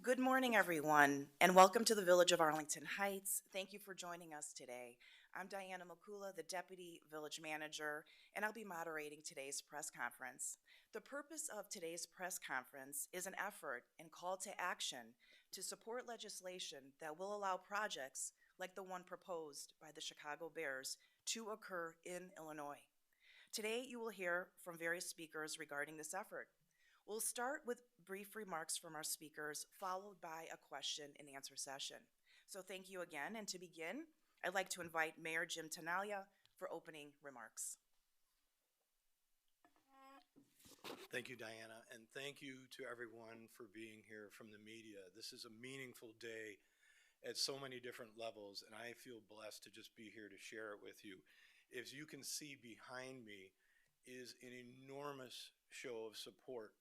Good morning, everyone, and welcome to the Village of Arlington Heights. Thank you for joining us today. I'm Diana Makula, the Deputy Village Manager, and I'll be moderating today's press conference. The purpose of today's press conference is an effort and call to action to support legislation that will allow projects like the one proposed by the Chicago Bears to occur in Illinois. Today, you will hear from various speakers regarding this effort. We'll start with brief remarks from our speakers, followed by a question and answer session. So thank you again, and to begin, I'd like to invite Mayor Jim Tenaglia for opening remarks. Thank you, Diana, and thank you to everyone for being here from the media. This is a meaningful day at so many different levels, and I feel blessed to just be here to share it with you. As you can see behind me is an enormous show of support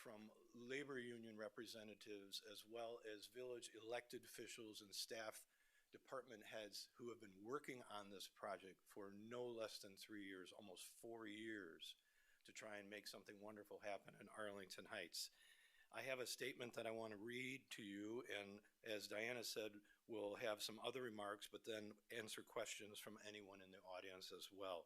from labor union representatives as well as village elected officials and staff department heads who have been working on this project for no less than 3 years, almost 4 years, to try and make something wonderful happen in Arlington Heights. I have a statement that I want to read to you, and as Diana said, we'll have some other remarks, but then answer questions from anyone in the audience as well.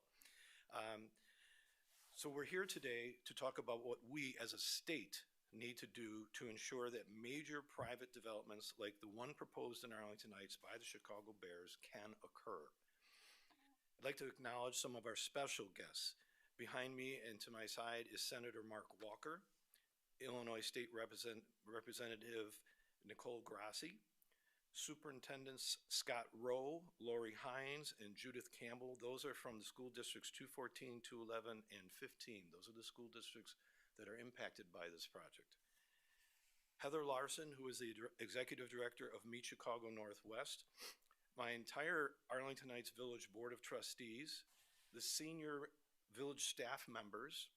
So we're here today to talk about what we as a state need to do to ensure that major private developments like the one proposed in Arlington Heights by the Chicago Bears can occur. I'd like to acknowledge some of our special guests. Behind me and to my side is Senator Mark Walker, Illinois State Representative Nicole Grassi, Superintendents Scott Rowe, Lori Hines, and Judith Campbell. Those are from the school districts 214, 211, and 15. Those are the school districts that are impacted by this project. Heather Larson, who is the Executive Director of Meet Chicago Northwest, my entire Arlington Heights Village Board of Trustees, the senior village staff members,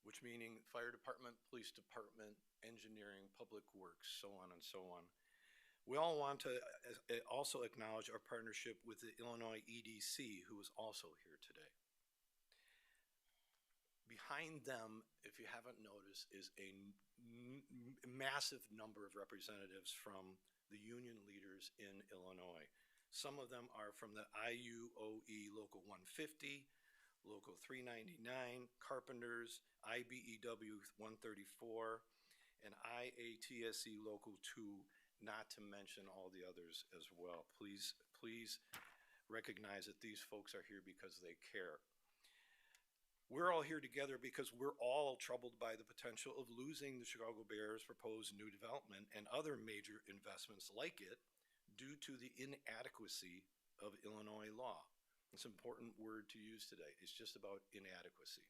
which meaning fire department, police department, engineering, public works, so on and so on. We all want to also acknowledge our partnership with the Illinois EDC, who is also here today. Behind them, if you haven't noticed, is a massive number of representatives from the union leaders in Illinois. Some of them are from the IUOE Local 150, Local 399, Carpenters, IBEW 134, and IATSE Local 2, not to mention all the others as well. Please recognize that these folks are here because they care. We're all here together because we're all troubled by the potential of losing the Chicago Bears' proposed new development and other major investments like it due to the inadequacy of Illinois law. It's an important word to use today. It's just about inadequacy.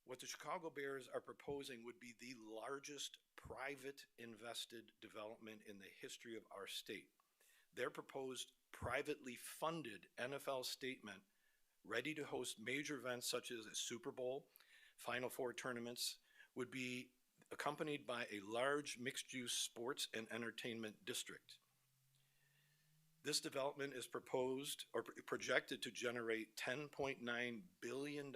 What the Chicago Bears are proposing would be the largest private invested development in the history of our state. Their proposed privately funded NFL statement, ready to host major events such as a Super Bowl, Final Four tournaments, would be accompanied by a large mixed-use sports and entertainment district. This development is proposed or projected to generate $10.9 billion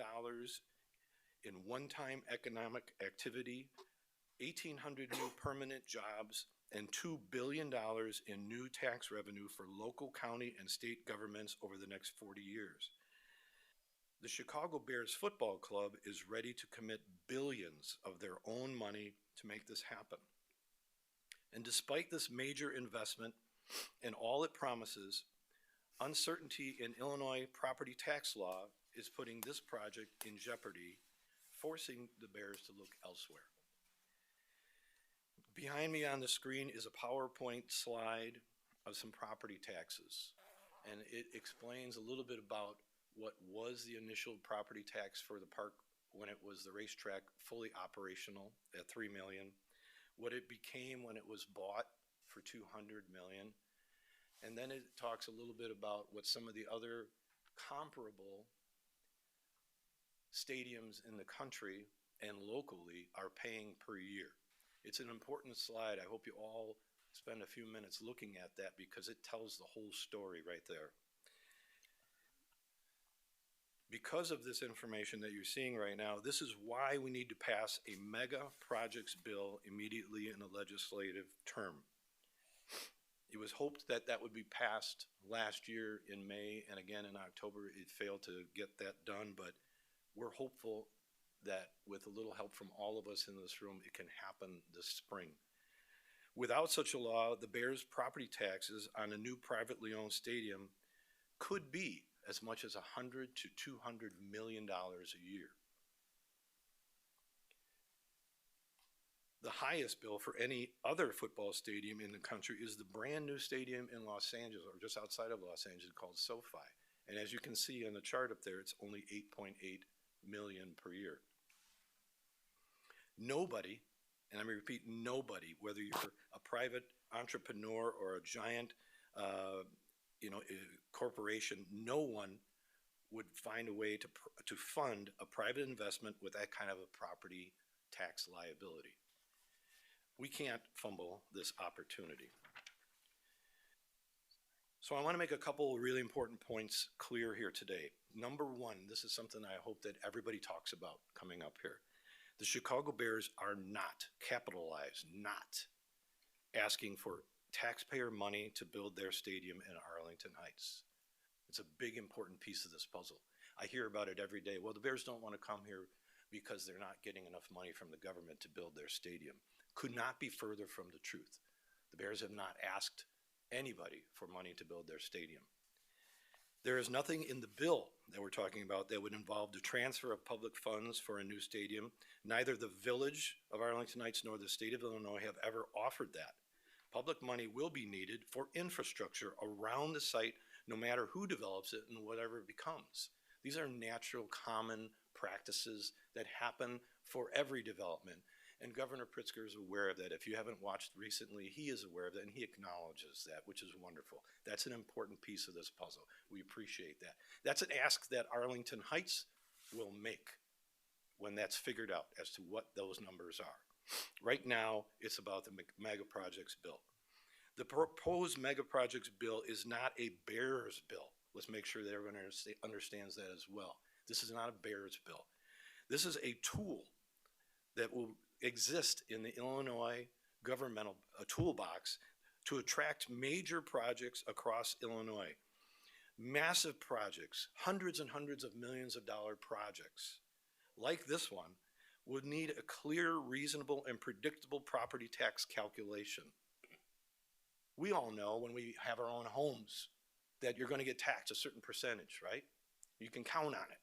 in one-time economic activity, 1,800 new permanent jobs, and $2 billion in new tax revenue for local, county, and state governments over the next 40 years. The Chicago Bears Football Club is ready to commit billions of their own money to make this happen. And despite this major investment and all it promises, uncertainty in Illinois property tax law is putting this project in jeopardy, forcing the Bears to look elsewhere. Behind me on the screen is a PowerPoint slide of some property taxes, and it explains a little bit about what was the initial property tax for the park when it was the racetrack fully operational at $3 million, what it became when it was bought for $200 million, and then it talks a little bit about what some of the other comparable stadiums in the country and locally are paying per year. It's an important slide. I hope you all spend a few minutes looking at that because it tells the whole story right there. Because of this information that you're seeing right now, this is why we need to pass a mega projects bill immediately in the legislative term. It was hoped that that would be passed last year in May and again in October. It failed to get that done, but we're hopeful that with a little help from all of us in this room, it can happen this spring. Without such a law, the Bears' property taxes on a new privately owned stadium could be as much as $100 to $200 million a year. The highest bill for any other football stadium in the country is the brand new stadium in Los Angeles, or just outside of Los Angeles, called SoFi. And as you can see on the chart up there, it's only 8.8 million per year. Nobody, and I'm going to repeat, nobody, whether you're a private entrepreneur or a giant, corporation, no one would find a way to fund a private investment with that kind of a property tax liability. We can't fumble this opportunity. So I want to make a couple of really important points clear here today. Number one, this is something I hope that everybody talks about coming up here. The Chicago Bears are not capitalized, not asking for taxpayer money to build their stadium in Arlington Heights. It's a big, important piece of this puzzle. I hear about it every day. Well, the Bears don't want to come here because they're not getting enough money from the government to build their stadium. Could not be further from the truth. The Bears have not asked anybody for money to build their stadium. There is nothing in the bill that we're talking about that would involve the transfer of public funds for a new stadium. Neither the Village of Arlington Heights nor the state of Illinois have ever offered that. Public money will be needed for infrastructure around the site, no matter who develops it and whatever it becomes. These are natural, common practices that happen for every development. And Governor Pritzker is aware of that. If you haven't watched recently, he is aware of that, and he acknowledges that, which is wonderful. That's an important piece of this puzzle. We appreciate that. That's an ask that Arlington Heights will make when that's figured out as to what those numbers are. Right now, it's about the mega projects bill. The proposed mega projects bill is not a Bears bill. Let's make sure that everyone understands that as well. This is not a Bears bill. This is a tool that will exist in the Illinois governmental toolbox to attract major projects across Illinois. Massive projects, hundreds and hundreds of millions of dollar projects like this one would need a clear, reasonable, and predictable property tax calculation. We all know when we have our own homes that you're going to get taxed a certain percentage, right? You can count on it.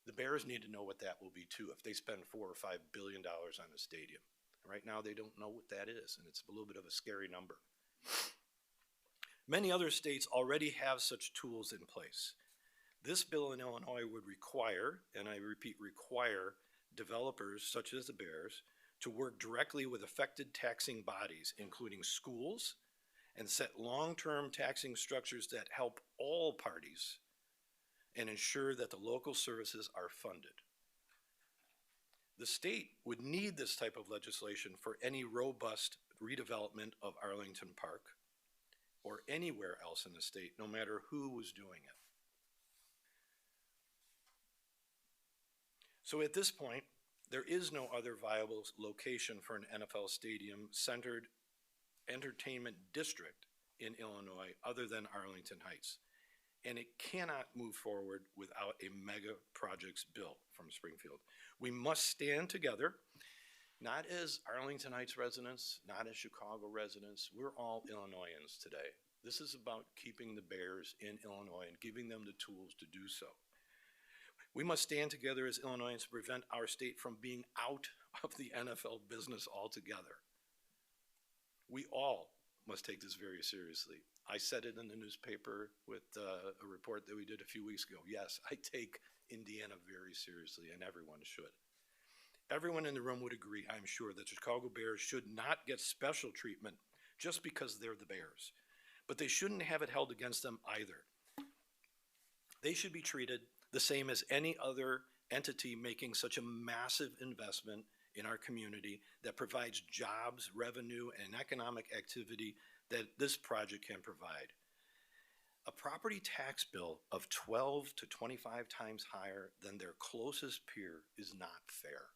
The Bears need to know what that will be too if they spend $4 or $5 billion on a stadium. Right now, they don't know what that is, and it's a little bit of a scary number. Many other states already have such tools in place. This bill in Illinois would require, and I repeat, require developers such as the Bears to work directly with affected taxing bodies, including schools, and set long-term taxing structures that help all parties and ensure that the local services are funded. The state would need this type of legislation for any robust redevelopment of Arlington Park or anywhere else in the state, no matter who was doing it. So at this point, there is no other viable location for an NFL stadium centered entertainment district in Illinois other than Arlington Heights. And it cannot move forward without a mega projects bill from Springfield. We must stand together, not as Arlington Heights residents, not as Chicago residents. We're all Illinoisans today. This is about keeping the Bears in Illinois and giving them the tools to do so. We must stand together as Illinoisans to prevent our state from being out of the NFL business altogether. We all must take this very seriously. I said it in the newspaper with a report that we did a few weeks ago. Yes, I take Indiana very seriously, and everyone should. Everyone in the room would agree, I'm sure, that the Chicago Bears should not get special treatment just because they're the Bears. But they shouldn't have it held against them either. They should be treated the same as any other entity making such a massive investment in our community that provides jobs, revenue, and economic activity that this project can provide. A property tax bill of 12 to 25 times higher than their closest peer is not fair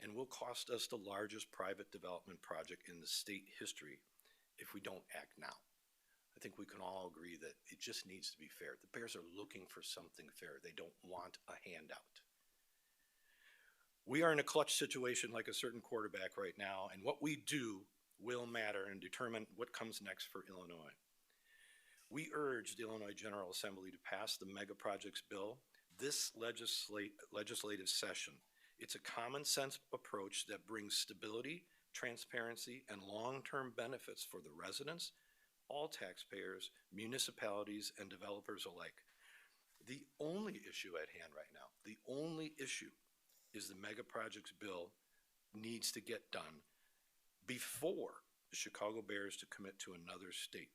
and will cost us the largest private development project in the state history if we don't act now. I think we can all agree that it just needs to be fair. The Bears are looking for something fair. They don't want a handout. We are in a clutch situation like a certain quarterback right now, and what we do will matter and determine what comes next for Illinois. We urge the Illinois General Assembly to pass the mega projects bill this legislative session. It's a common sense approach that brings stability, transparency, and long-term benefits for the residents, all taxpayers, municipalities, and developers alike. The only issue at hand right now, the only issue is the mega projects bill needs to get done before the Chicago Bears to commit to another state.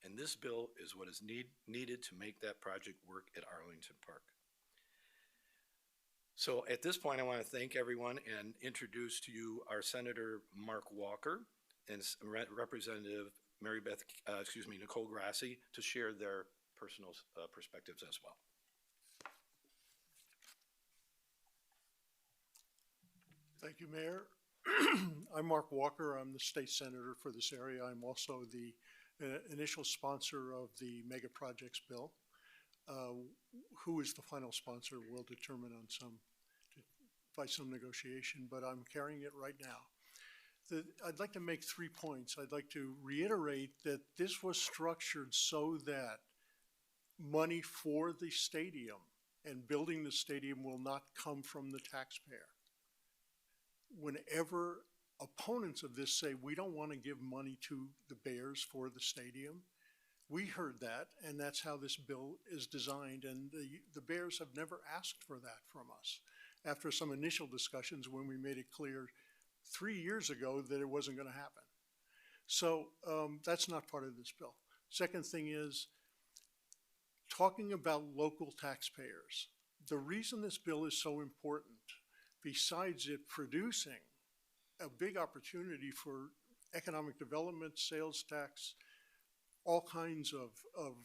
And this bill is what is needed to make that project work at Arlington Park. So at this point, I want to thank everyone and introduce to you our Senator Mark Walker and Representative Nicole Grassi to share their personal perspectives as well. Thank you, Mayor. I'm Mark Walker. I'm the state senator for this area. I'm also the initial sponsor of the mega projects bill. Who is the final sponsor will determine on by some negotiation, but I'm carrying it right now. I'd like to make 3 points. I'd like to reiterate that this was structured so that money for the stadium and building the stadium will not come from the taxpayer. Whenever opponents of this say we don't want to give money to the Bears for the stadium, we heard that, and that's how this bill is designed, and the Bears have never asked for that from us. After some initial discussions when we made it clear 3 years ago that it wasn't going to happen. So that's not part of this bill. Second thing is talking about local taxpayers. The reason this bill is so important, besides it producing a big opportunity for economic development, sales tax, all kinds of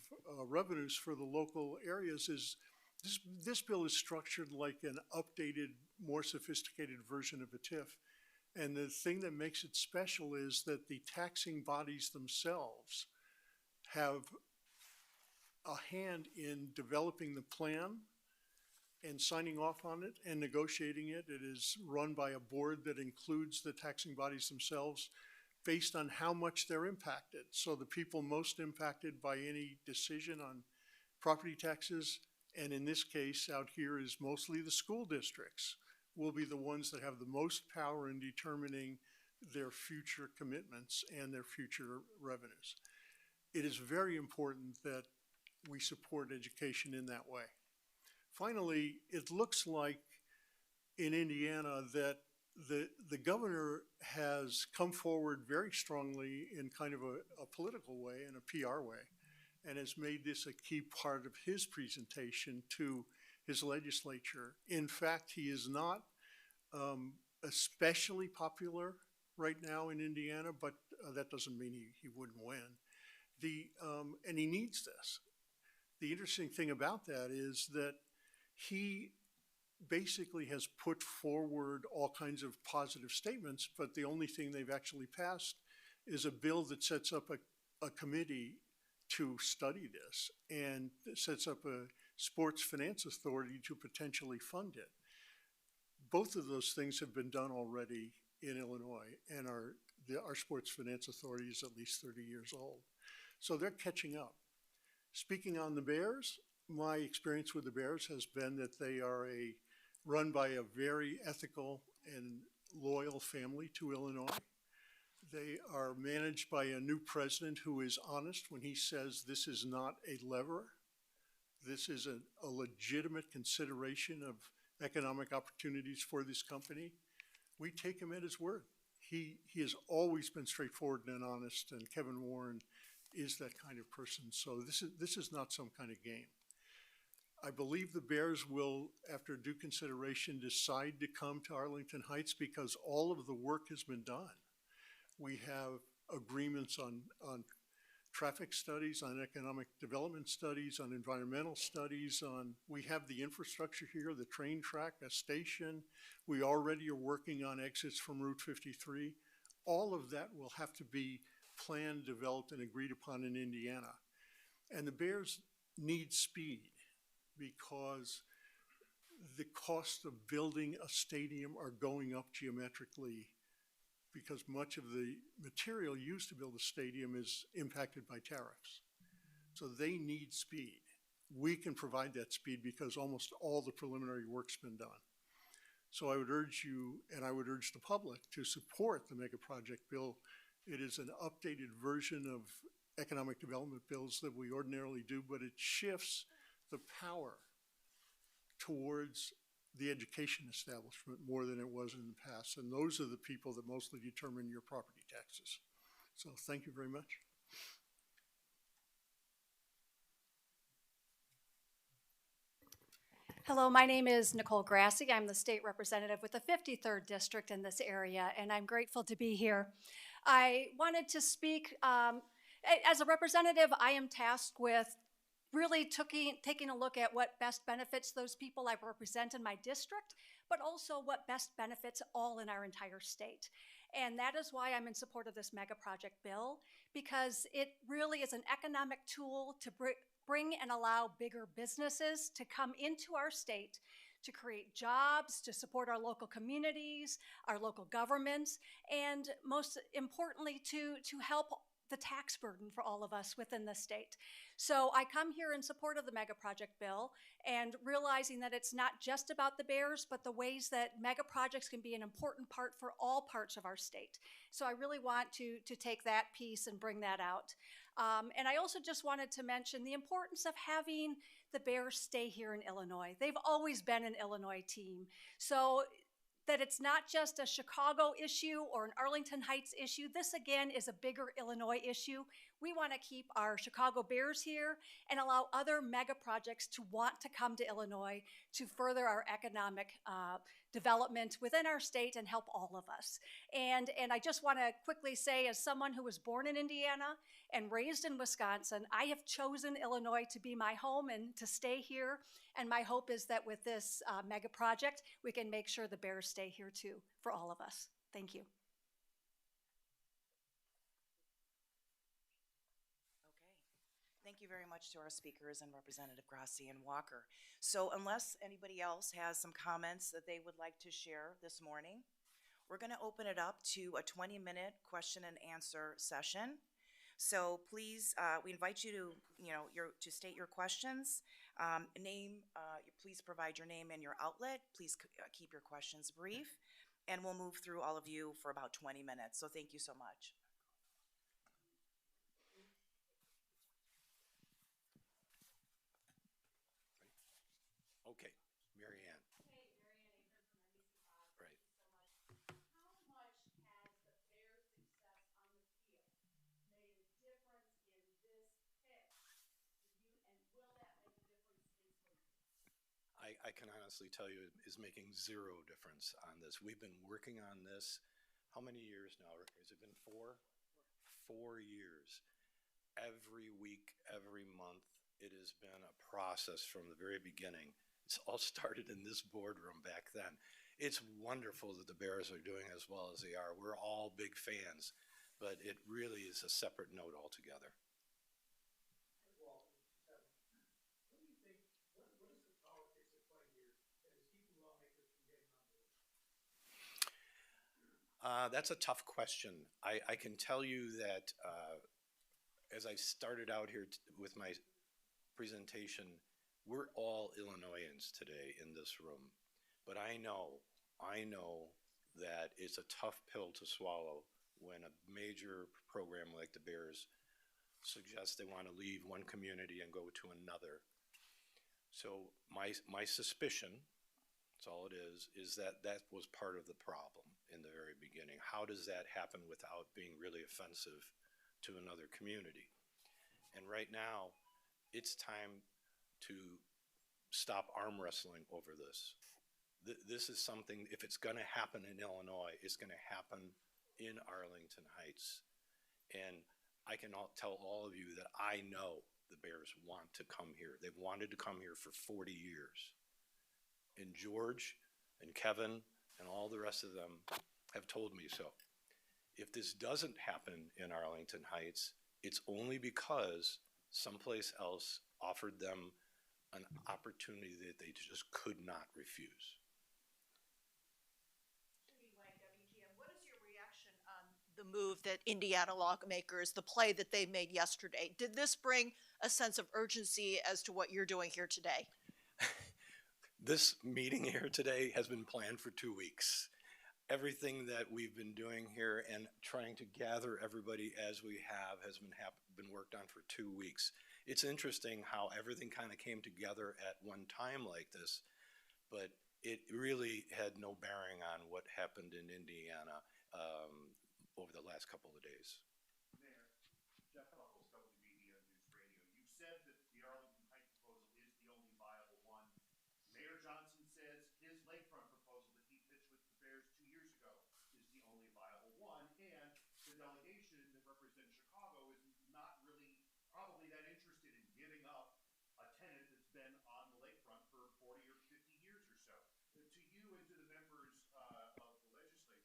revenues for the local areas, is this bill is structured like an updated, more sophisticated version of a TIF. And the thing that makes it special is that the taxing bodies themselves have a hand in developing the plan and signing off on it and negotiating it. It is run by a board that includes the taxing bodies themselves based on how much they're impacted. So the people most impacted by any decision on property taxes, and in this case out here is mostly the school districts, will be the ones that have the most power in determining their future commitments and their future revenues. It is very important that we support education in that way. Finally, it looks like in Indiana that the governor has come forward very strongly in kind of a political way and a PR way, and has made this a key part of his presentation to his legislature. In fact, he is not especially popular right now in Indiana, but that doesn't mean he wouldn't win. And he needs this. The interesting thing about that is that he basically has put forward all kinds of positive statements, but the only thing they've actually passed is a bill that sets up a committee to study this and sets up a sports finance authority to potentially fund it. Both of those things have been done already in Illinois, and our sports finance authority is at least 30 years old. So they're catching up. Speaking on the Bears, my experience with the Bears has been that they are run by a very ethical and loyal family to Illinois. They are managed by a new president who is honest when he says this is not a lever. This is a legitimate consideration of economic opportunities for this company. We take him at his word. He has always been straightforward and honest, and Kevin Warren is that kind of person. So this is not some kind of game. I believe the Bears will, after due consideration, decide to come to Arlington Heights because all of the work has been done. We have agreements on traffic studies, on economic development studies, on environmental studies, we have the infrastructure here, the train track, a station. We already are working on exits from Route 53. All of that will have to be planned, developed, and agreed upon in Indiana. And the Bears need speed because the cost of building a stadium are going up geometrically because much of the material used to build a stadium is impacted by tariffs. So they need speed. We can provide that speed because almost all the preliminary work's been done. So I would urge you, and I would urge the public, to support the mega project bill. It is an updated version of economic development bills that we ordinarily do, but it shifts the power towards the education establishment more than it was in the past. And those are the people that mostly determine your property taxes. So thank you very much. Hello, my name is Nicole Grassi. I'm the state representative with the 53rd district in this area, and I'm grateful to be here. I wanted to speak, as a representative, I am tasked with really taking a look at what best benefits those people I represent in my district, but also what best benefits all in our entire state. And that is why I'm in support of this mega project bill, because it really is an economic tool to bring and allow bigger businesses to come into our state to create jobs, to support our local communities, our local governments, and most importantly, to help the tax burden for all of us within the state. So I come here in support of the mega project bill and realizing that it's not just about the Bears, but the ways that mega projects can be an important part for all parts of our state. So I really want to take that piece and bring that out. And I also just wanted to mention the importance of having the Bears stay here in Illinois. They've always been an Illinois team. So that it's not just a Chicago issue or an Arlington Heights issue. This, again, is a bigger Illinois issue. We want to keep our Chicago Bears here and allow other mega projects to want to come to Illinois to further our economic development within our state and help all of us. And I just want to quickly say, as someone who was born in Indiana and raised in Wisconsin, I have chosen Illinois to be my home and to stay here. And my hope is that with this mega project, we can make sure the Bears stay here too for all of us. Thank you. Okay. Thank you very much to our speakers and Representative Grassi and Walker. So unless anybody else has some comments that they would like to share this morning, we're going to open it up to a 20-minute question and answer session. So please, we invite you to state your questions. Please provide your name and your outlet. Please keep your questions brief, and we'll move through all of you for about 20 minutes. So thank you so much. Okay, Mary Ann. Right. I can honestly tell you is making zero difference on this. We've been working on this, how many years now, Rick? Has it been 4? 4 years. Every week, every month, it has been a process from the very beginning. It's all started in this boardroom back then. It's wonderful that the Bears are doing as well as they are. We're all big fans, but it really is a separate note altogether. That's a tough question. I can tell you that as I started out here with my presentation, we're all Illinoisans today in this room. But I know that it's a tough pill to swallow when a major program like the Bears suggests they want to leave one community and go to another. So my suspicion, that's all it is that was part of the problem in the very beginning. How does that happen without being really offensive to another community? And right now, it's time to stop arm wrestling over this. This is something, if it's going to happen in Illinois, it's going to happen in Arlington Heights. And I can tell all of you that I know the Bears want to come here. They've wanted to come here for 40 years. And George and Kevin and all the rest of them have told me so. If this doesn't happen in Arlington Heights, it's only because someplace else offered them an opportunity that they just could not refuse. What is your reaction on the move that Indiana lawmakers, the play that they made yesterday? Did this bring a sense of urgency as to what you're doing here today? This meeting here today has been planned for 2 weeks. Everything that we've been doing here and trying to gather everybody as we have has been worked on for 2 weeks. It's interesting how everything kind of came together at one time like this, but it really had no bearing on what happened in Indiana over the last couple of days. Mayor, Jeff Buckles, WBBM News Radio. You said that the Arlington Heights proposal is the only viable one. Mayor Johnson says his lakefront proposal that he pitched with the Bears 2 years ago is the only viable one, and the delegation that represents Chicago is not really probably that interested in giving up a tenant that's been on the lakefront for 40 or 50 years or so. To you and to the members of the legislature,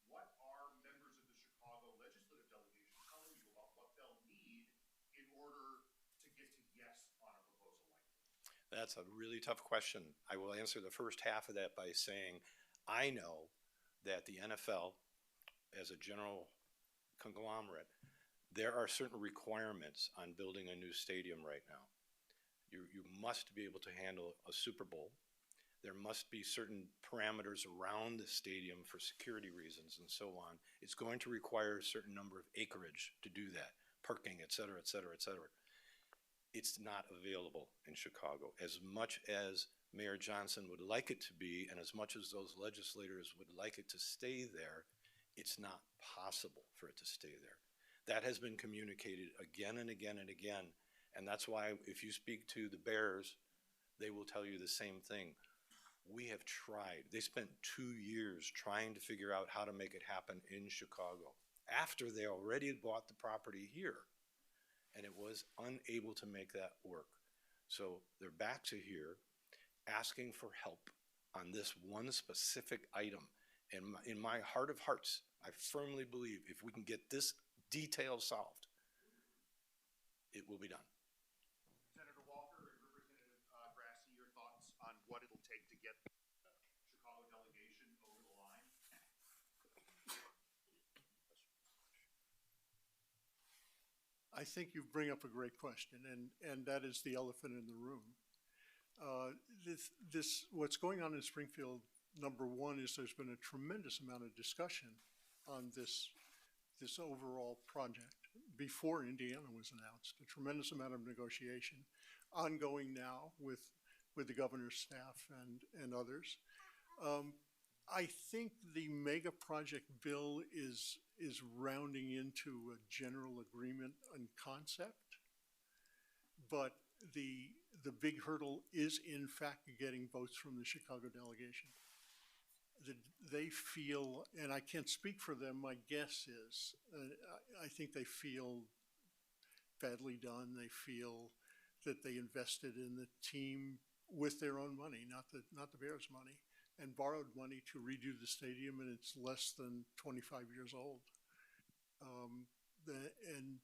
what are members of the Chicago legislative delegation telling you about what they'll need in order to get to yes on a proposal like this? That's a really tough question. I will answer the first half of that by saying I know that the NFL, as a general conglomerate, there are certain requirements on building a new stadium right now. You must be able to handle a Super Bowl. There must be certain parameters around the stadium for security reasons and so on. It's going to require a certain number of acreage to do that, parking, et cetera, et cetera, et cetera. It's not available in Chicago. As much as Mayor Johnson would like it to be, and as much as those legislators would like it to stay there, it's not possible for it to stay there. That has been communicated again and again and again, and that's why if you speak to the Bears, they will tell you the same thing. We have tried. They spent 2 years trying to figure out how to make it happen in Chicago after they already had bought the property here, and it was unable to make that work. So they're back to here asking for help on this one specific item. And in my heart of hearts, I firmly believe if we can get this detail solved, it will be done. Senator Walker and Representative Grassi, your thoughts on what it'll take to get the Chicago delegation over the line? I think you bring up a great question, and that is the elephant in the room. What's going on in Springfield, number one, is there's been a tremendous amount of discussion on this overall project before Indiana was announced. A tremendous amount of negotiation ongoing now with the governor's staff and others. I think the mega project bill is rounding into a general agreement on concept, but the big hurdle is in fact getting votes from the Chicago delegation. They feel, and I can't speak for them, my guess is, I think they feel badly done. They feel that they invested in the team with their own money, not the Bears' money, and borrowed money to redo the stadium, and it's less than 25 years old. And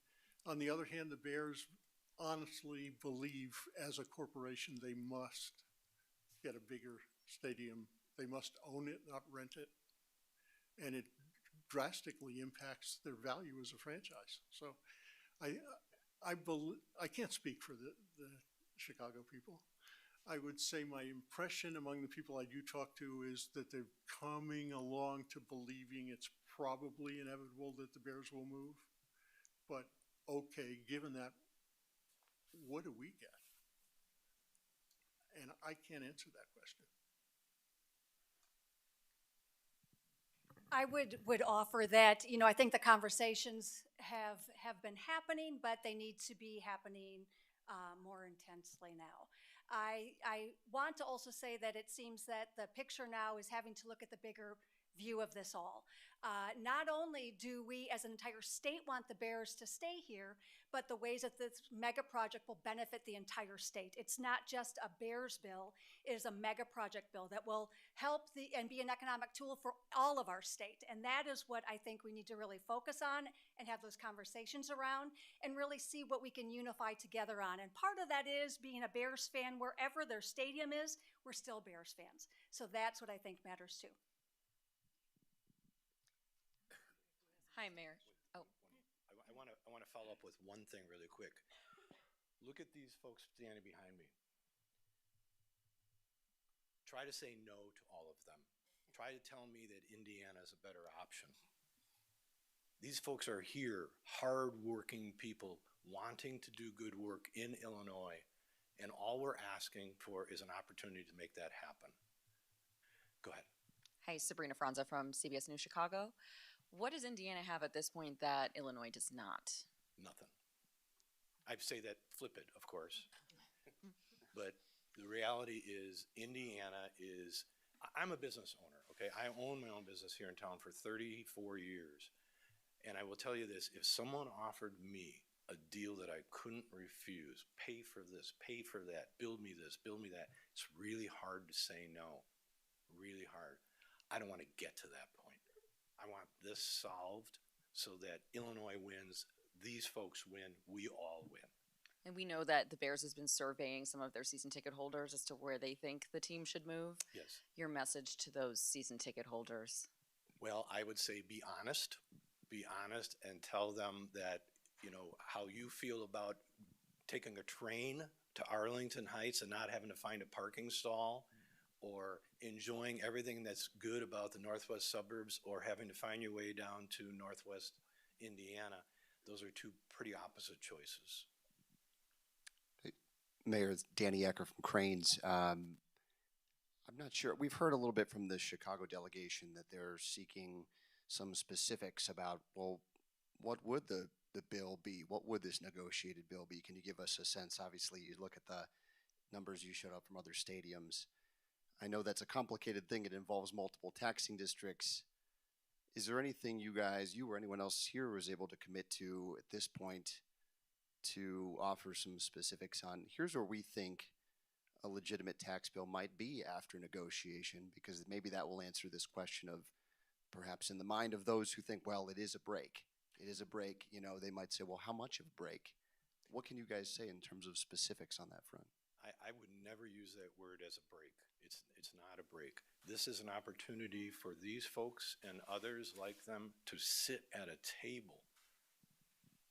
on the other hand, the Bears honestly believe as a corporation they must get a bigger stadium. They must own it, not rent it. And it drastically impacts their value as a franchise. So I can't speak for the Chicago people. I would say my impression among the people I do talk to is that they're coming along to believing it's probably inevitable that the Bears will move. But okay, given that, what do we get? And I can't answer that question. I would offer that, I think the conversations have been happening, but they need to be happening more intensely now. I want to also say that it seems that the picture now is having to look at the bigger view of this all. Not only do we as an entire state want the Bears to stay here, but the ways that this mega project will benefit the entire state. It's not just a Bears bill, it is a mega project bill that will help and be an economic tool for all of our state. And that is what I think we need to really focus on and have those conversations around and really see what we can unify together on. And part of that is being a Bears fan wherever their stadium is, we're still Bears fans. So that's what I think matters too. Hi, Mayor. Oh, I want to follow up with one thing really quick. Look at these folks standing behind me. Try to say no to all of them. Try to tell me that Indiana is a better option. These folks are here, hard-working people wanting to do good work in Illinois, and all we're asking for is an opportunity to make that happen. Go ahead. hi, Sabrina Franza from CBS News Chicago. What does Indiana have at this point that Illinois does not? Nothing. I'd say that flip it, of course. But the reality is Indiana is, I'm a business owner, okay? I own my own business here in town for 34 years. And I will tell you this, if someone offered me a deal that I couldn't refuse, pay for this, pay for that, build me this, build me that, it's really hard to say no, really hard. I don't want to get to that point. I want this solved so that Illinois wins, these folks win, we all win. And we know that the Bears has been surveying some of their season ticket holders as to where they think the team should move. Yes. Your message to those season ticket holders? Well, I would say be honest and tell them that, you know, how you feel about taking a train to Arlington Heights and not having to find a parking stall, or enjoying everything that's good about the northwest suburbs, or having to find your way down to northwest Indiana. Those are two pretty opposite choices. Mayor, it's Danny Ecker from Cranes. I'm not sure. We've heard a little bit from the Chicago delegation that they're seeking some specifics about, well, what would the bill be? What would this negotiated bill be? Can you give us a sense? Obviously, you look at the numbers you showed up from other stadiums. I know that's a complicated thing. It involves multiple taxing districts. Is there anything you guys, you or anyone else here, was able to commit to at this point to offer some specifics on, here's where we think a legitimate tax bill might be after negotiation, because maybe that will answer this question of perhaps in the mind of those who think, well, it is a break. It is a break. You know, they might say, well, how much of a break? What can you guys say in terms of specifics on that front? I would never use that word as a break. It's not a break. This is an opportunity for these folks and others like them to sit at a table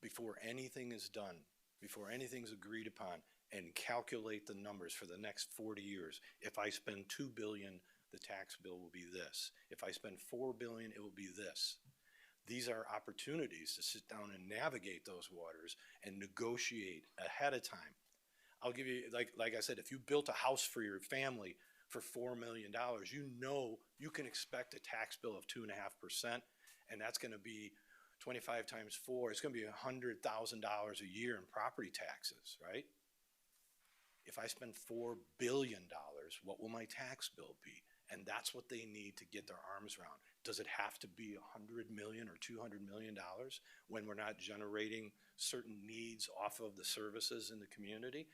before anything is done, before anything's agreed upon, and calculate the numbers for the next 40 years. If I spend $2 billion, the tax bill will be this. If I spend $4 billion, it will be this. These are opportunities to sit down and navigate those waters and negotiate ahead of time. I'll give you, like I said, if you built a house for your family for $4 million, you know you can expect a tax bill of 2.5%, and that's going to be 25 times 4. It's going to be $100,000 a year in property taxes, right? If I spend $4 billion, what will my tax bill be? And that's what they need to get their arms around. Does it have to be $100 million or $200 million when we're not generating certain needs off of the services in the community?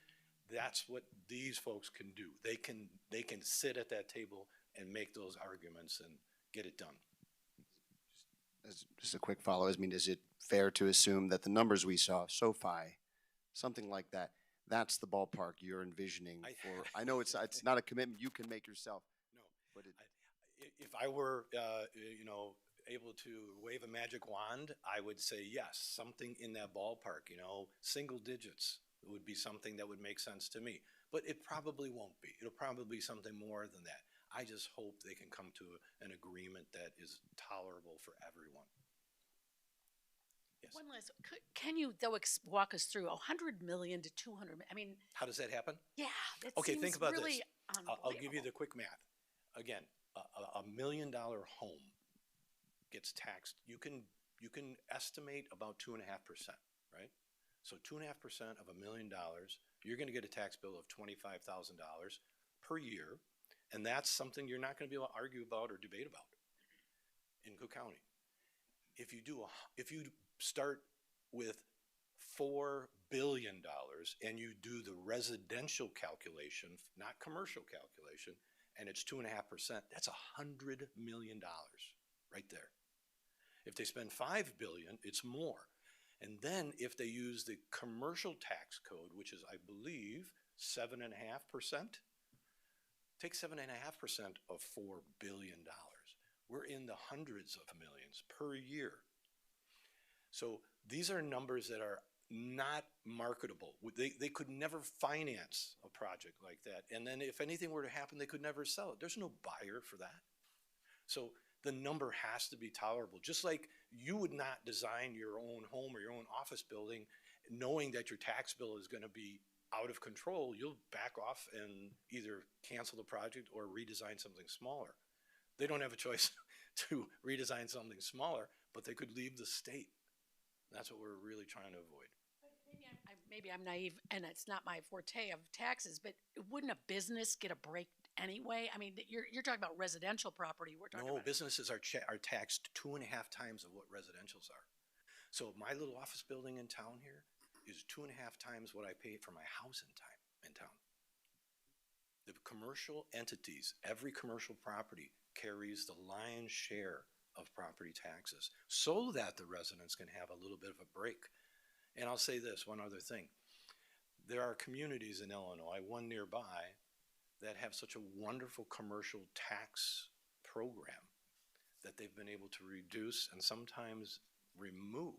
That's what these folks can do. They can sit at that table and make those arguments and get it done. As just a quick follow, I mean, is it fair to assume that the numbers we saw, SoFi, something like that, that's the ballpark you're envisioning for? I know it's not a commitment you can make yourself. No, but if I were, able to wave a magic wand, I would say yes, something in that ballpark. Single digits would be something that would make sense to me. But it probably won't be. It'll probably be something more than that. I just hope they can come to an agreement that is tolerable for everyone. Yes. One last, can you though walk us through 100 million to 200? I mean, how does that happen? Yeah, that okay. seems Think about really this. I'll give you the quick math. Again, a $1 million home gets taxed. You can estimate about 2.5%, right? So 2.5% of $1 million, you're going to get a tax bill of $25,000 per year, and that's something you're not going to be able to argue about or debate about. in Cook County. If you start with $4 billion and you do the residential calculation, not commercial calculation, and it's 2.5%, that's $100 million right there. If they spend $5 billion, it's more. And then if they use the commercial tax code, which is, I believe, 7.5%, take 7.5% of $4 billion. We're in the hundreds of millions per year. So these are numbers that are not marketable. They could never finance a project like that. And then if anything were to happen, they could never sell it. There's no buyer for that. So the number has to be tolerable. Just like you would not design your own home or your own office building knowing that your tax bill is going to be out of control. You'll back off and either cancel the project or redesign something smaller. They don't have a choice to redesign something smaller, but they could leave the state. That's what we're really trying to avoid. Maybe I'm naive and it's not my forte of taxes, but wouldn't a business get a break anyway? I mean, you're talking about residential property. We're talking No, about businesses are taxed 2.5 times of what residentials are. So my little office building in town here is 2.5 times what I paid for my house in town. The commercial entities, every commercial property carries the lion's share of property taxes so that the residents can have a little bit of a break. And I'll say this, one other thing. There are communities in Illinois, one nearby, that have such a wonderful commercial tax program that they've been able to reduce and sometimes remove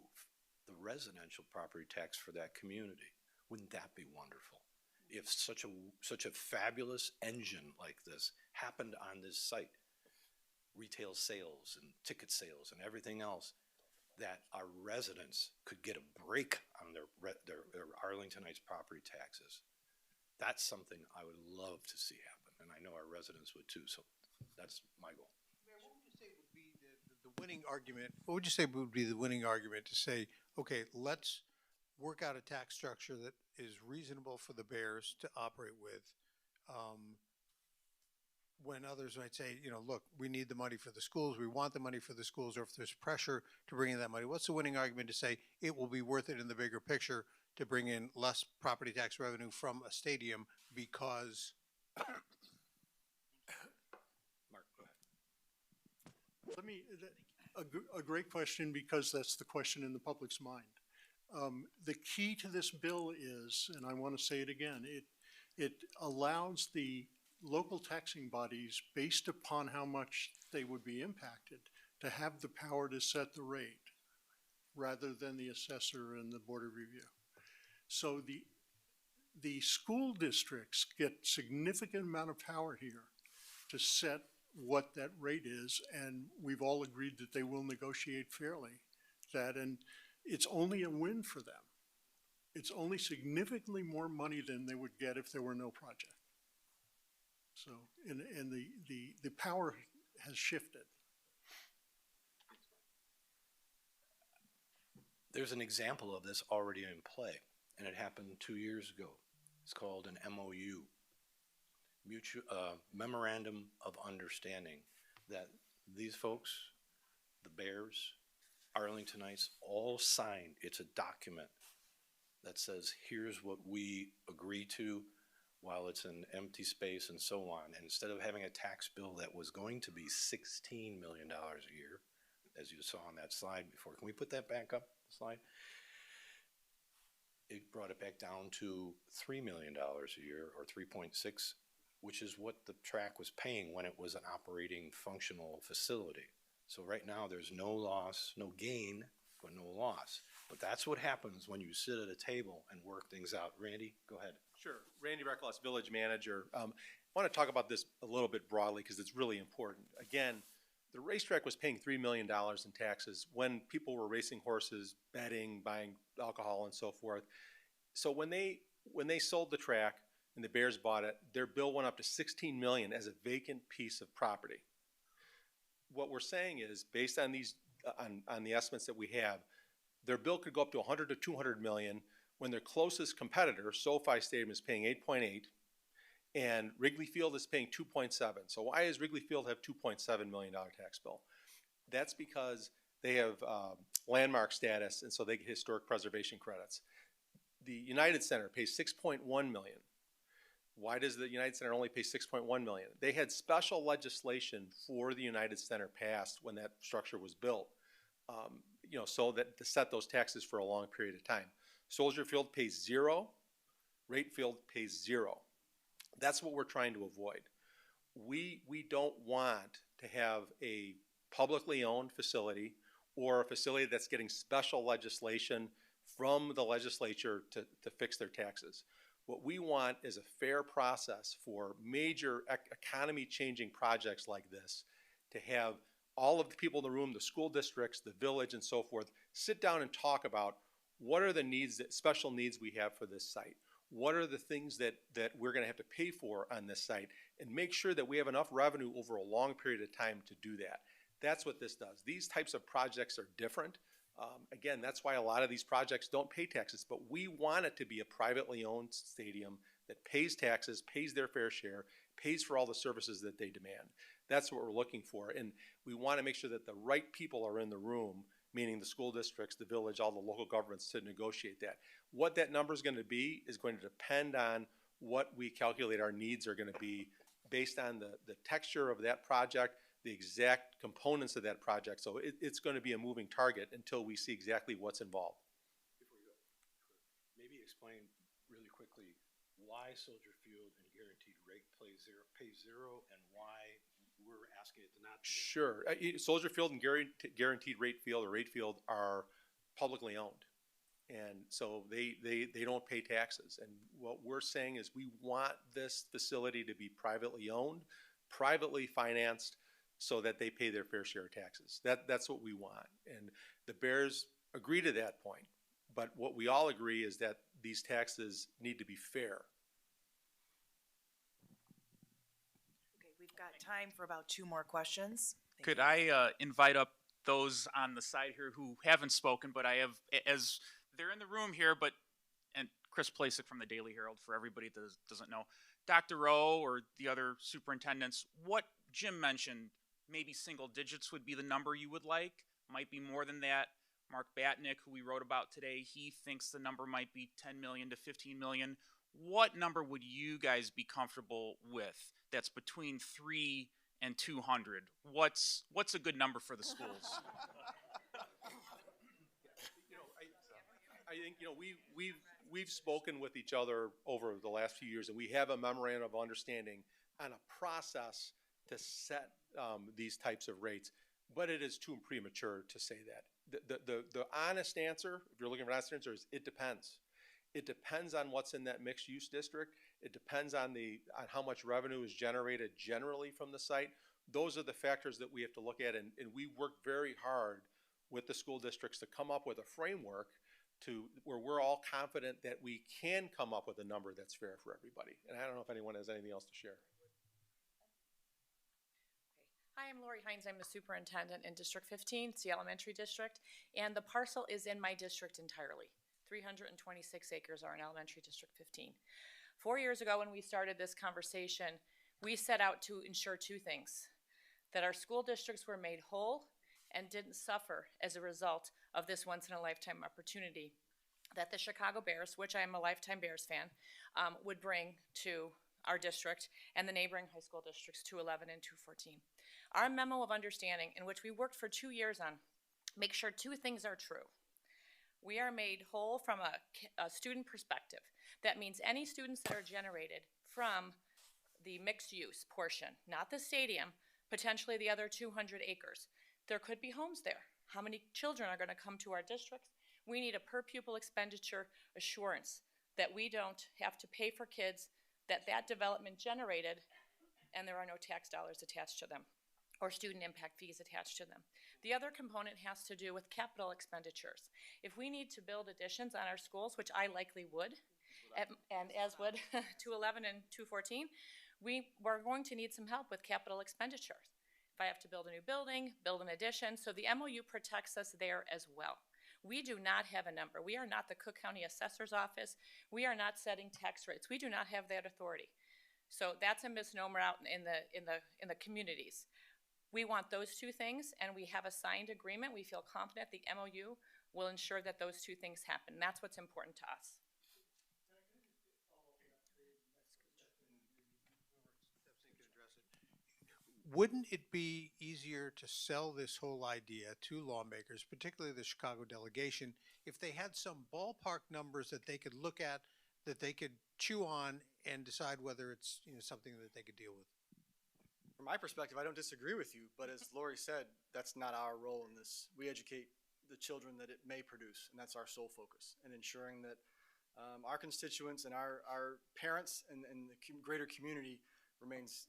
the residential property tax for that community. Wouldn't that be wonderful? If such a fabulous engine like this happened on this site, retail sales and ticket sales and everything else, that our residents could get a break on their Arlingtonites property taxes. That's something I would love to see happen, and I know our residents would too, so that's my goal. Mayor, what would you say would be the winning argument? What would you say would be the winning argument to say, okay, let's work out a tax structure that is reasonable for the Bears to operate with, when others might say, you know, look, we need the money for the schools, we want the money for the schools, or if there's pressure to bring in that money, what's the winning argument to say it will be worth it in the bigger picture to bring in less property tax revenue from a stadium because? Mark, go ahead. Let me, a great question, because that's the question in the public's mind. The key to this bill is, and I want to say it again, it allows the local taxing bodies, based upon how much they would be impacted, to have the power to set the rate rather than the assessor and the board of review. So the school districts get significant amount of power here to set what that rate is, and we've all agreed that they will negotiate fairly that, and it's only a win for them. It's only significantly more money than they would get if there were no project. So, and the power has shifted. There's an example of this already in play, and it happened 2 years ago. It's called an MOU, Memorandum of Understanding, that these folks, the Bears, Arlingtonites, all signed. It's a document that says, here's what we agree to while it's an empty space and so on. And instead of having a tax bill that was going to be $16 million a year, as you saw on that slide before, can we put that back up, the slide? It brought it back down to $3 million a year, or 3.6, which is what the track was paying when it was an operating functional facility. So right now there's no loss, no gain, but no loss. But that's what happens when you sit at a table and work things out. Randy, go ahead. Sure. Randy Reckless, Village Manager. I want to talk about this a little bit broadly because it's really important. Again, the racetrack was paying $3 million in taxes when people were racing horses, betting, buying alcohol, and so forth. So when they sold the track and the Bears bought it, their bill went up to $16 million as a vacant piece of property. What we're saying is, based on these on the estimates that we have, their bill could go up to 100 to 200 million when their closest competitor, SoFi Stadium, is paying 8.8, and Wrigley Field is paying 2.7. So why does Wrigley Field have $2.7 million tax bill? That's because they have landmark status, and so they get historic preservation credits. The United Center pays 6.1 million. Why does the United Center only pay 6.1 million? They had special legislation for the United Center passed when that structure was built, so that to set those taxes for a long period of time. Soldier Field pays zero, Rate Field pays zero. That's what we're trying to avoid. We don't want to have a publicly owned facility or a facility that's getting special legislation from the legislature to fix their taxes. What we want is a fair process for major economy changing projects like this to have all of the people in the room, the school districts, the village, and so forth, sit down and talk about what are the needs, special needs we have for this site. What are the things that we're going to have to pay for on this site, and make sure that we have enough revenue over a long period of time to do that. That's what this does. These types of projects are different. Again, that's why a lot of these projects don't pay taxes, but we want it to be a privately owned stadium that pays taxes, pays their fair share, pays for all the services that they demand. That's what we're looking for, and we want to make sure that the right people are in the room, meaning the school districts, the village, all the local governments, to negotiate that. What that number is going to be is going to depend on what we calculate our needs are going to be based on the texture of that project, the exact components of that project. So it's going to be a moving target until we see exactly what's involved. Before you go, maybe explain really quickly why Soldier Field and Guaranteed Rate pay zero, and why we're asking it to not be. Sure. Soldier Field and Guaranteed Rate Field or Rate Field are publicly owned. And so they don't pay taxes. And what we're saying is we want this facility to be privately owned, privately financed, so that they pay their fair share of taxes. That's what we want. And the Bears agree to that point. But what we all agree is that these taxes need to be fair. Okay, we've got time for about 2 more questions. Thank Could you. I invite up those on the side here who haven't spoken, but I have, as they're in the room here, and Chris Placek from the Daily Herald, for everybody that doesn't know, Dr. Rowe or the other superintendents, what Jim mentioned, maybe single digits would be the number you would like, might be more than that. Mark Batnick, who we wrote about today, he thinks the number might be 10 million to 15 million. What number would you guys be comfortable with that's between 3 and 200? What's a good number for the schools? I think we've spoken with each other over the last few years, and we have a memorandum of understanding on a process to set these types of rates. But it is too premature to say that. The honest answer, if you're looking for an honest answer, is it depends. It depends on what's in that mixed use district. It depends on how much revenue is generated generally from the site. Those are the factors that we have to look at, and we work very hard with the school districts to come up with a framework where we're all confident that we can come up with a number that's fair for everybody. And I don't know if anyone has anything else to share. Hi, I'm Lori Hines. I'm the superintendent in District 15, it's the elementary district, and the parcel is in my district entirely. 326 acres are in elementary district 15. 4 years ago when we started this conversation, we set out to ensure 2 things: that our school districts were made whole and didn't suffer as a result of this once-in-a-lifetime opportunity that the Chicago Bears, which I am a lifetime Bears fan, would bring to our district and the neighboring high school districts 211 and 214. Our memo of understanding, in which we worked for 2 years on, makes sure 2 things are true. We are made whole from a student perspective. That means any students that are generated from the mixed use portion, not the stadium, potentially the other 200 acres. There could be homes there. How many children are going to come to our districts? We need a per pupil expenditure assurance that we don't have to pay for kids that development generated and there are no tax dollars attached to them or student impact fees attached to them. The other component has to do with capital expenditures. If we need to build additions on our schools, which I likely would, and as would 211 and 214, we're going to need some help with capital expenditures. If I have to build a new building, build an addition, so the MOU protects us there as well. We do not have a number. We are not the Cook County Assessor's Office. We are not setting tax rates. We do not have that authority. So that's a misnomer out in the communities. We want those two things, and we have a signed agreement. We feel confident the MOU will ensure that those two things happen. That's what's important to us. Wouldn't it be easier to sell this whole idea to lawmakers, particularly the Chicago delegation, if they had some ballpark numbers that they could look at, that they could chew on and decide whether it's, something that they could deal with? From my perspective, I don't disagree with you, but as Lori said, that's not our role in this. We educate the children that it may produce, and that's our sole focus, and ensuring that our constituents and our parents and the greater community remains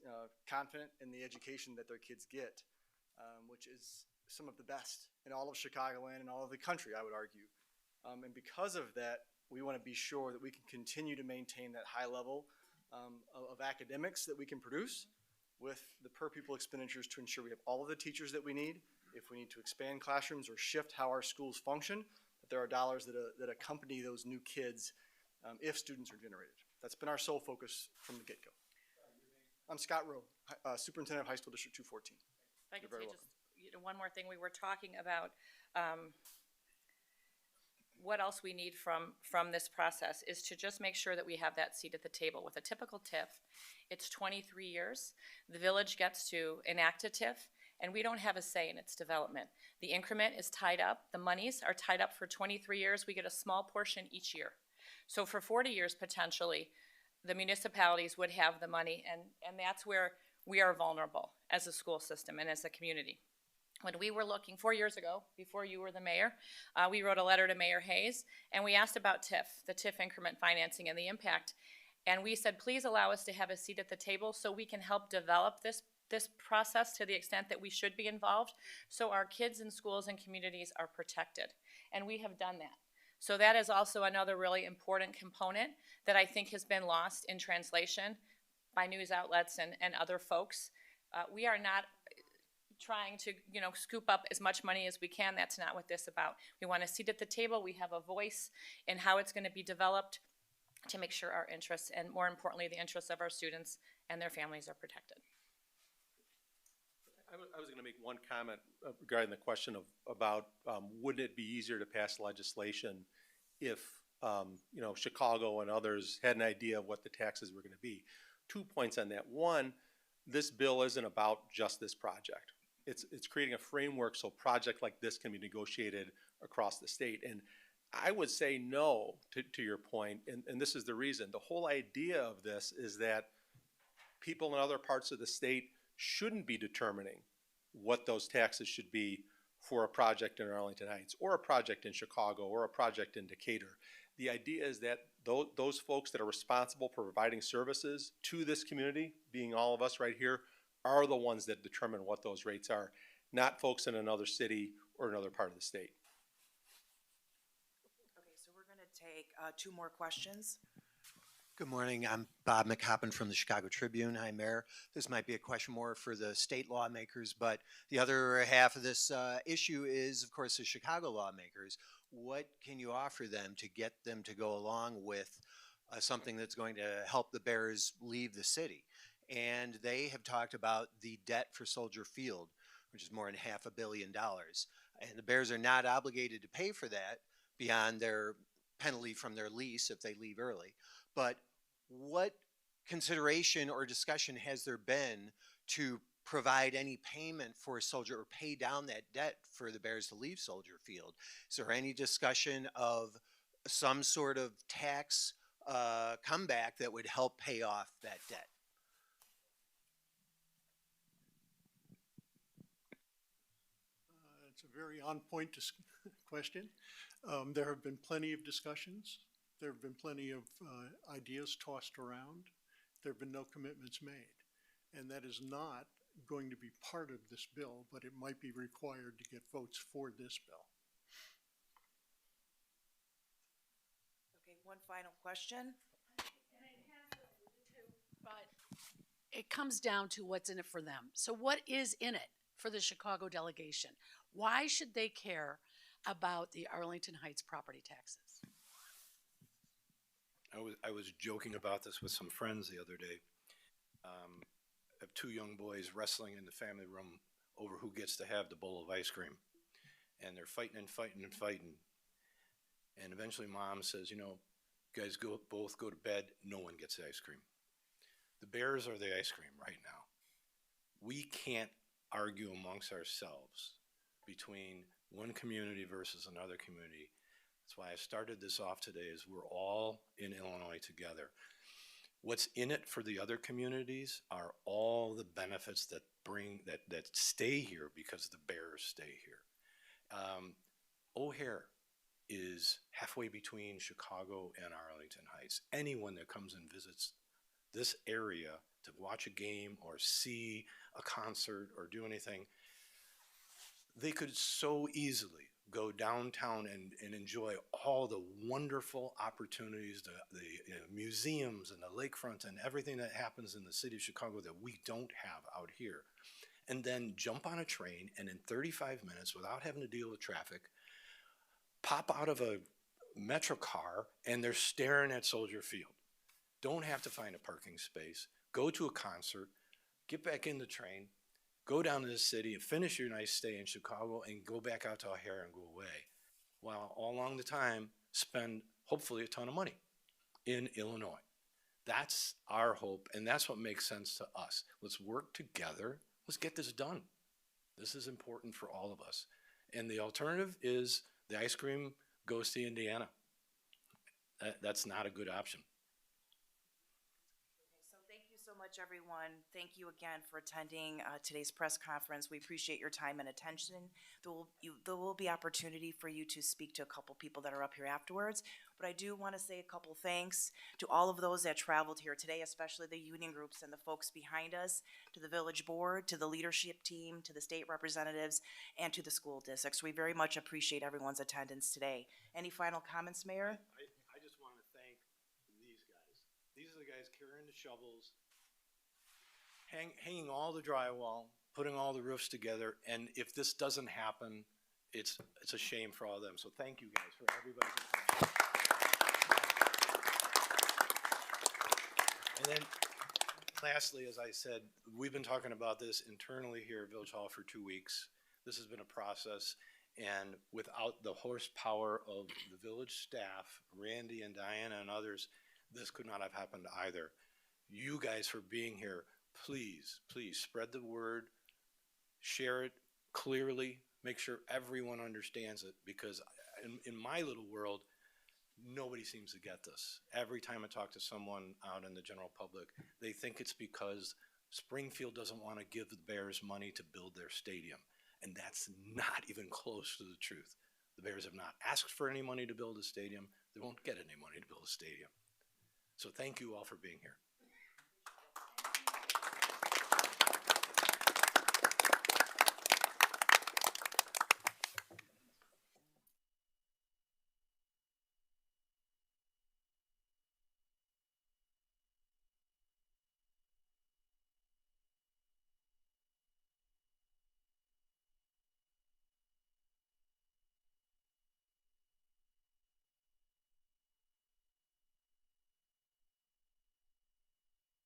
confident in the education that their kids get, which is some of the best in all of Chicagoland and all of the country, I would argue. And because of that, we want to be sure that we can continue to maintain that high level of academics that we can produce with the per pupil expenditures to ensure we have all of the teachers that we need. If we need to expand classrooms or shift how our schools function, that there are dollars that accompany those new kids if students are generated. That's been our sole focus from the get-go. I'm Scott Rowe, Superintendent of High School District 214. If I could say just one more thing, we were talking about what else we need from this process is to just make sure that we have that seat at the table. With a typical TIF, it's 23 years. The village gets to enact a TIF, and we don't have a say in its development. The increment is tied up. The monies are tied up for 23 years. We get a small portion each year. So for 40 years, potentially, the municipalities would have the money, and that's where we are vulnerable as a school system and as a community. When we were looking 4 years ago, before you were the mayor, we wrote a letter to Mayor Hayes, and we asked about TIF, the TIF increment financing and the impact. And we said, please allow us to have a seat at the table so we can help develop this process to the extent that we should be involved, so our kids in schools and communities are protected. And we have done that. So that is also another really important component that I think has been lost in translation by news outlets and other folks. We are not trying to scoop up as much money as we can. That's not what this is about. We want a seat at the table. We have a voice in how it's going to be developed to make sure our interests, and more importantly, the interests of our students and their families, are protected. I was going to make one comment regarding the question about wouldn't it be easier to pass legislation if Chicago and others had an idea of what the taxes were going to be. 2 points on that. One, this bill isn't about just this project. It's creating a framework so a project like this can be negotiated across the state. And I would say no to your point, and this is the reason. The whole idea of this is that people in other parts of the state shouldn't be determining what those taxes should be for a project in Arlington Heights or a project in Chicago or a project in Decatur. The idea is that those folks that are responsible for providing services to this community, being all of us right here, are the ones that determine what those rates are, not folks in another city or another part of the state. Okay, so we're going to take 2 more questions. Good morning. I'm Bob McHoppen from the Chicago Tribune. Hi, Mayor. This might be a question more for the state lawmakers, but the other half of this issue is, of course, the Chicago lawmakers. What can you offer them to get them to go along with something that's going to help the Bears leave the city? And they have talked about the debt for Soldier Field, which is more than $500 million. And the Bears are not obligated to pay for that beyond their penalty from their lease if they leave early. But what consideration or discussion has there been to provide any payment for Soldier or pay down that debt for the Bears to leave Soldier Field? Is there any discussion of some sort of tax comeback that would help pay off that debt? It's a very on-point question. There have been plenty of discussions. There have been plenty of ideas tossed around. There have been no commitments made. And that is not going to be part of this bill, but it might be required to get votes for this bill. Okay, one final question. But it comes down to what's in it for them. So what is in it for the Chicago delegation? Why should they care about the Arlington Heights property taxes? I was joking about this with some friends the other day. I have 2 young boys wrestling in the family room over who gets to have the bowl of ice cream. And they're fighting and fighting and fighting. And eventually mom says, you know, guys both go to bed, no one gets the ice cream. The Bears are the ice cream right now. We can't argue amongst ourselves between one community versus another community. That's why I started this off today, is we're all in Illinois together. What's in it for the other communities are all the benefits that stay here because the Bears stay here. O'Hare is halfway between Chicago and Arlington Heights. Anyone that comes and visits this area to watch a game or see a concert or do anything, they could so easily go downtown and enjoy all the wonderful opportunities, the museums and the lakefront and everything that happens in the city of Chicago that we don't have out here. And then jump on a train and in 35 minutes, without having to deal with traffic, pop out of a Metro car and they're staring at Soldier Field. Don't have to find a parking space, go to a concert, get back in the train, go down to the city and finish your nice stay in Chicago and go back out to O'Hare and go away. While all along the time, spend hopefully a ton of money in Illinois. That's our hope, and that's what makes sense to us. Let's work together. Let's get this done. This is important for all of us. And the alternative is the ice cream goes to Indiana. That's not a good option. So thank you so much, everyone. Thank you again for attending today's press conference. We appreciate your time and attention. There will be opportunity for you to speak to a couple people that are up here afterwards. But I do want to say a couple thanks to all of those that traveled here today, especially the union groups and the folks behind us, to the village board, to the leadership team, to the state representatives, and to the school districts. We very much appreciate everyone's attendance today. Any final comments, Mayor? I just want to thank these guys. These are the guys carrying the shovels, hanging all the drywall, putting all the roofs together, and if this doesn't happen, it's a shame for all of them. So thank you guys for everybody. And then lastly, as I said, we've been talking about this internally here at Village Hall for 2 weeks. This has been a process, and without the horsepower of the village staff, Randy and Diana and others, this could not have happened either. You guys for being here, please, please spread the word, share it clearly, make sure everyone understands it, because in my little world, nobody seems to get this. Every time I talk to someone out in the general public, they think it's because Springfield doesn't want to give the Bears money to build their stadium. And that's not even close to the truth. The Bears have not asked for any money to build a stadium. They won't get any money to build a stadium. So thank you all for being here.